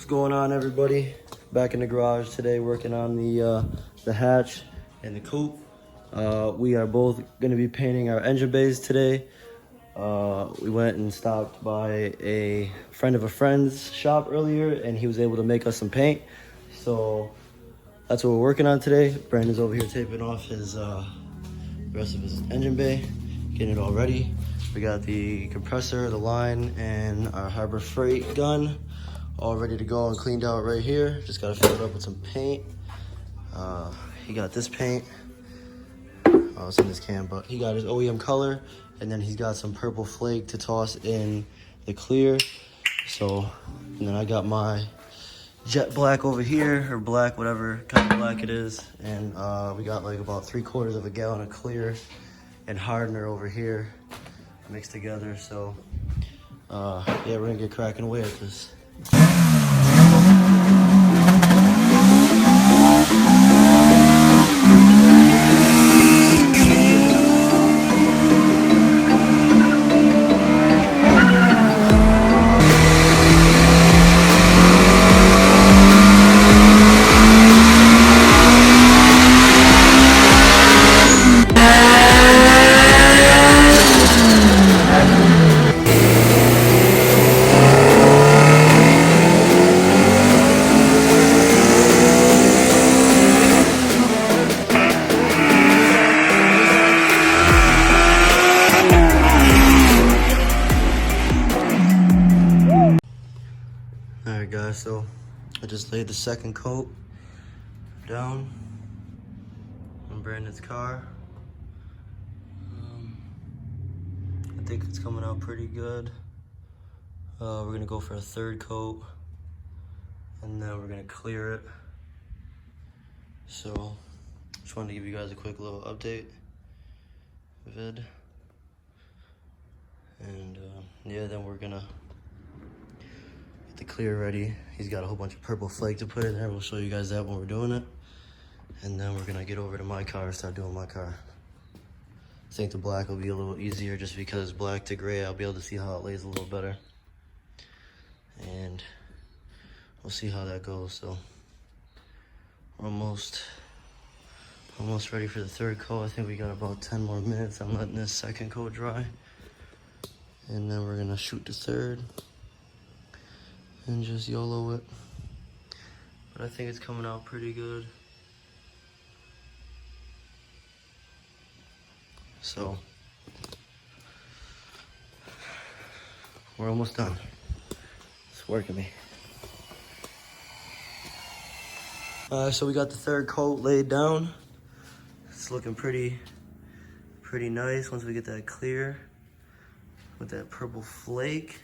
going on, everybody? Back in the garage today working on the hatch and the coupe. We are both going to be painting our engine bays today. We went and stopped by a friend of a friend's shop earlier, and he was able to make us some paint. So that's what we're working on today. Brandon's over here taping off his the rest of his engine bay, getting it all ready. We got the compressor, the line, and our Harbor Freight gun all ready to go and cleaned out right here. Just gotta fill it up with some paint. He got this paint. Oh, it's in this can, but he got his OEM color, and then he's got some purple flake to toss in the clear. So, and then I got my jet black over here, or black, whatever kind of black it is. And we got like about 3/4 of a gallon of clear and hardener over here mixed together. So yeah, we're gonna get cracking away at this. Alright guys, so I just laid the second coat down on Brandon's car. I think it's coming out pretty good. We're gonna go for a third coat, and then we're gonna clear it. So just wanted to give you guys a quick little update vid. And yeah, then we're gonna the clear ready. He's got a whole bunch of purple flake to put in there. We'll show you guys that when we're doing it. And then we're gonna get over to my car and start doing my car. I think the black will be a little easier just because black to gray, I'll be able to see how it lays a little better. And we'll see how that goes. So we're almost ready for the third coat. I think we got about 10 more minutes. I'm letting this second coat dry. And then we're gonna shoot the third and just YOLO it. But I think it's coming out pretty good. So we're almost done. It's working me. So we got the third coat laid down. It's looking pretty nice once we get that clear with that purple flake.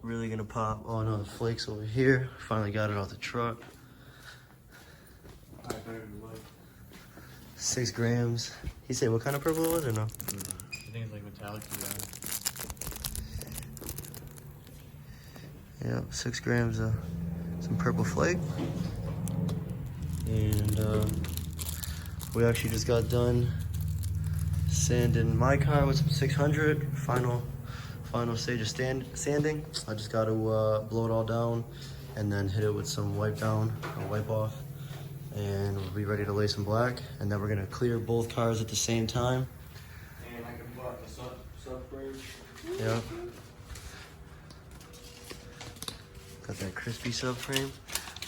Really gonna pop. Oh no, the flakes over here. Finally got it off the truck. 6 grams. He said what kind of purple it was or no? I think it's like metallic. Yeah, 6 grams of some purple flake. And we actually just got done sanding my car with some 600. Final stage of sanding. I just got to blow it all down and then hit it with some wipe down or wipe off, and we'll be ready to lay some black. And then we're gonna clear both cars at the same time. And I can put the subframe. Yeah. Got that crispy subframe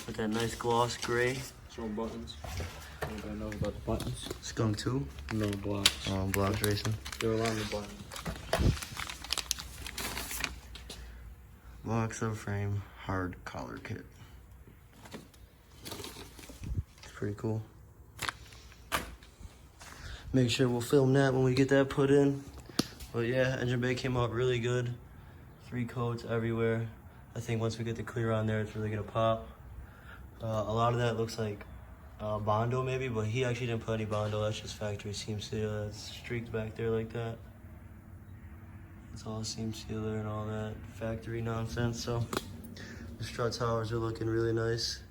with that nice gloss gray. Some buttons. Anybody know about the buttons? Skunk 2? No, blocks. Oh, blocks racing. They're around the buttons. Block subframe hard collar kit. It's pretty cool. Make sure we'll film that when we get that put in. But yeah, engine bay came out really good. 3 coats everywhere. I think once we get the clear on there, it's really gonna pop. A lot of that looks like Bondo maybe, but he actually didn't put any Bondo. That's just factory seam seal. That's streaked back there like that. It's all seam sealer and all that factory nonsense. So the strut towers are looking really nice.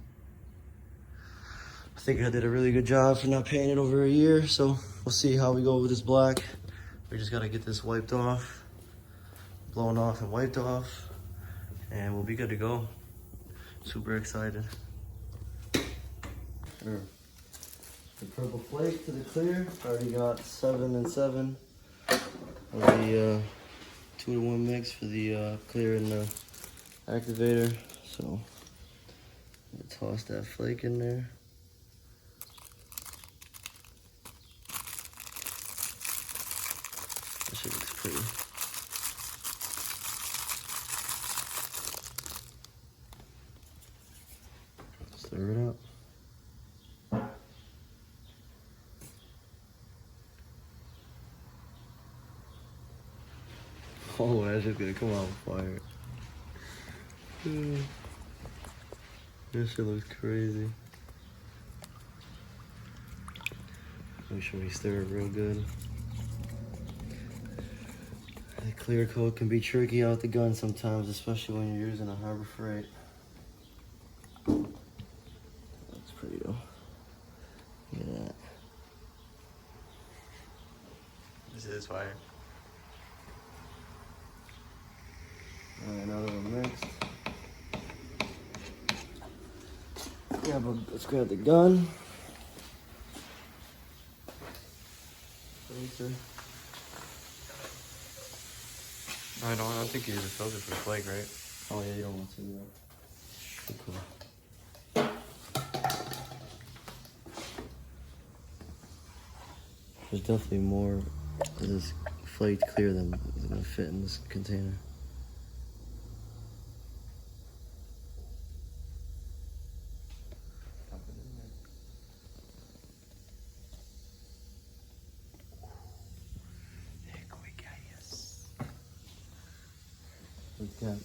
I think I did a really good job for not painting it over a year. So we'll see how we go with this black. We just gotta get this wiped off, blown off and wiped off, and we'll be good to go. Super excited. Sure. The purple flake to the clear. Already got 7 and 7 of the 2-to-1 mix for the clear and the activator. So toss that flake in there. That shit looks pretty. Stir it up. Oh, that shit's gonna come out fire. This shit looks crazy. Make sure we stir it real good. The clear coat can be tricky out the gun sometimes, especially when you're using a Harbor Freight. That's pretty though. Look at that. This is fire. Alright, now that we're mixed. Let's grab the gun. Filter. I don't think you use a filter for the flake, right? Oh yeah, you don't want to do that. Cool. There's definitely more of this flaked clear than is gonna fit in this container.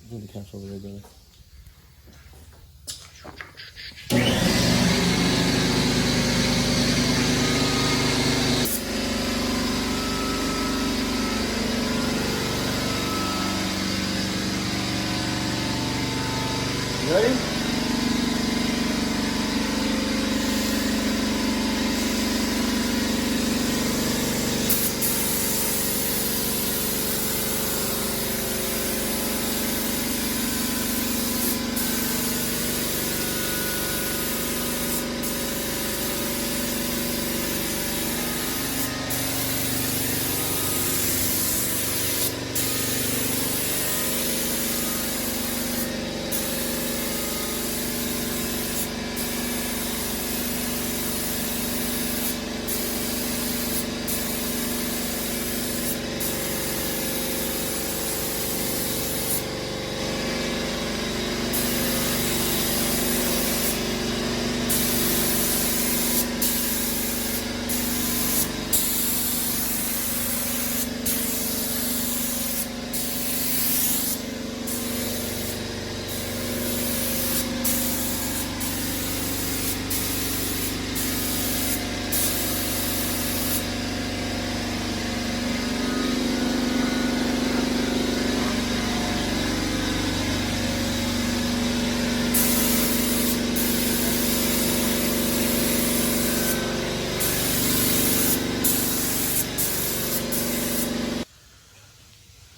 Give the caps over there, brother. You ready?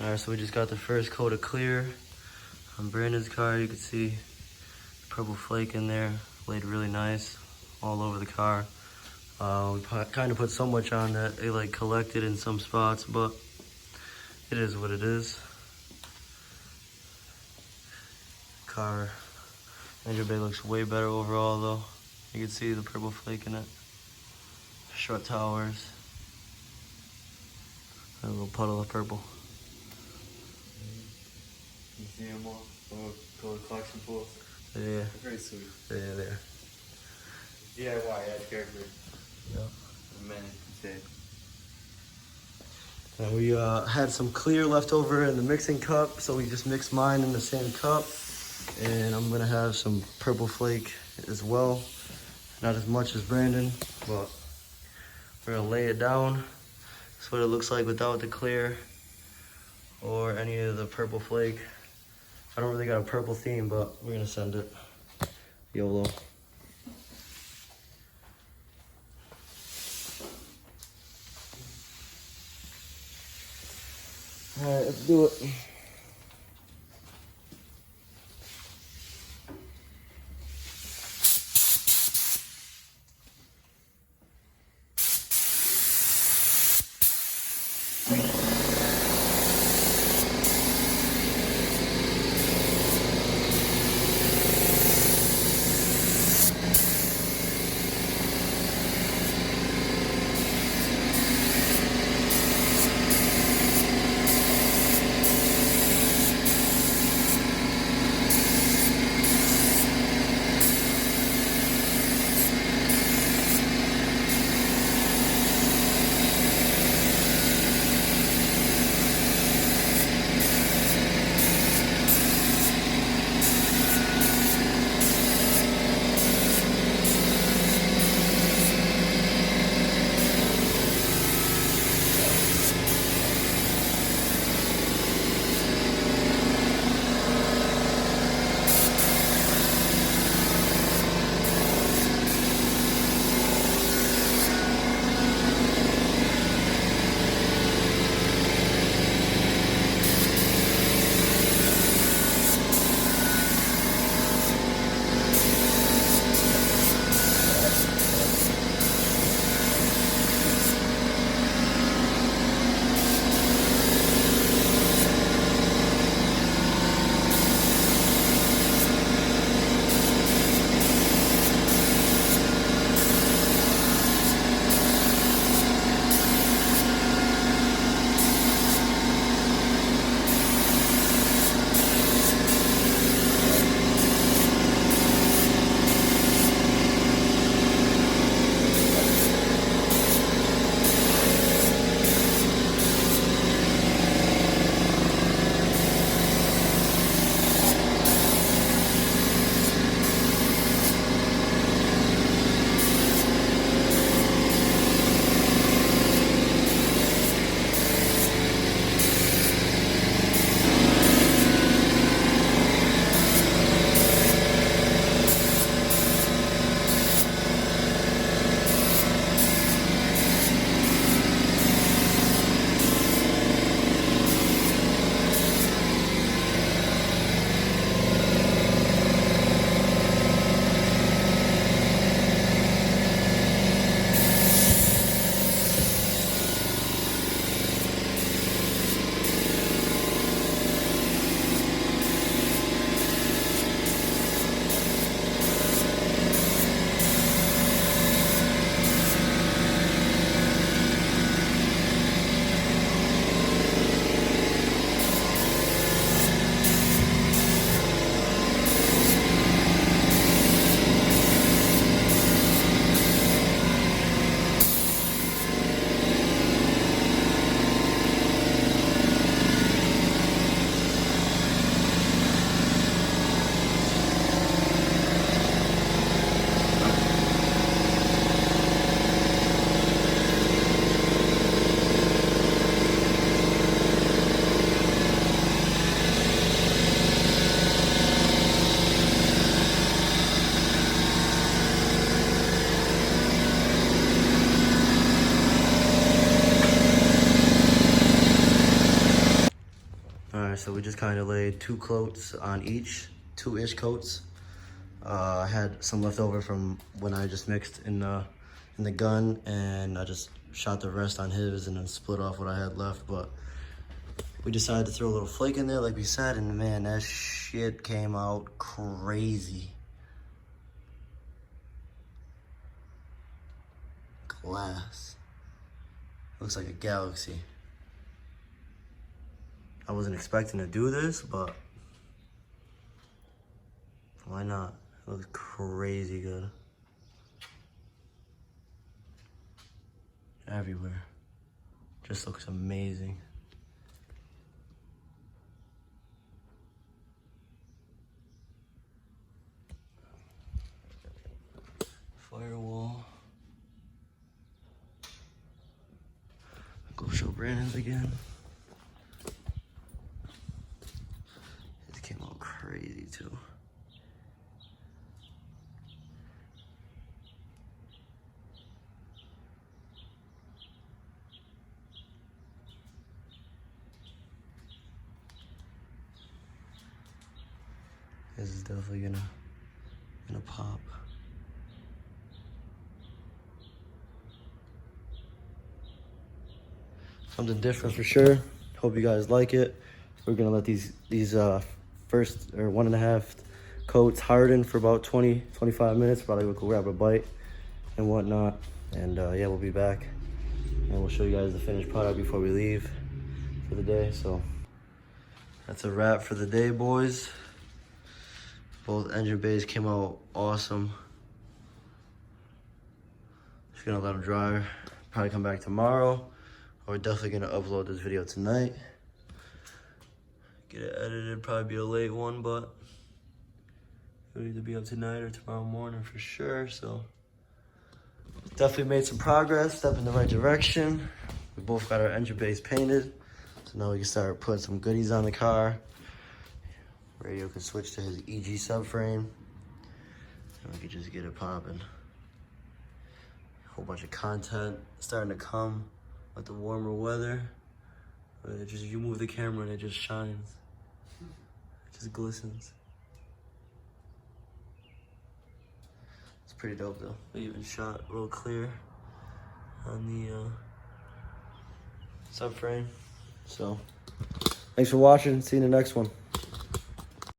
Alright, so we just got the first coat of clear on Brandon's car. You can see purple flake in there, laid really nice all over the car. We kind of put so much on that it like collected in some spots, but it is what it is. Car engine bay looks way better overall though. You can see the purple flake in it. Short towers. And a little puddle of purple. You see them all? Go to collection pools. Yeah. They're pretty sweet. Yeah, there. DIY, add character. Yep. The man can say. And we had some clear left over in the mixing cup, so we just mixed mine in the same cup. And I'm gonna have some purple flake as well. Not as much as Brandon, but we're gonna lay it down. That's what it looks like without the clear or any of the purple flake. I don't really got a purple theme, but we're gonna send it. YOLO. All right, let's do it. so we just kind of laid 2 coats on each, 2-ish coats. I had some left over from when I just mixed in the gun, and I just shot the rest on his and then split off what I had left. But we decided to throw a little flake in there like we said, and man, that shit came out crazy. Glass. Looks like a galaxy. I wasn't expecting to do this, but why not? It looks crazy good. Everywhere. Just looks amazing. Firewall. Go show Brandon's again. It came out crazy too. This is definitely gonna pop. Something different for sure. Hope you guys like it. We're gonna let these first or 1.5 coats harden for about 20-25 minutes. Probably we'll go grab a bite and whatnot. And yeah, we'll be back and we'll show you guys the finished product before we leave for the day. So that's a wrap for the day, boys. Both engine bays came out awesome. Just gonna let them dry. Probably come back tomorrow. We're definitely gonna upload this video tonight. Get it edited, probably be a late one, but it'll either be up tonight or tomorrow morning for sure. So definitely made some progress, step in the right direction. We both got our engine bays painted. So now we can start putting some goodies on the car. Radio can switch to his EG subframe. And we can just get it popping. A whole bunch of content starting to come. With the warmer weather, you move the camera and it just shines. It just glistens. It's pretty dope though. We even shot a little clear on the subframe. So, thanks for watching. See you in the next one.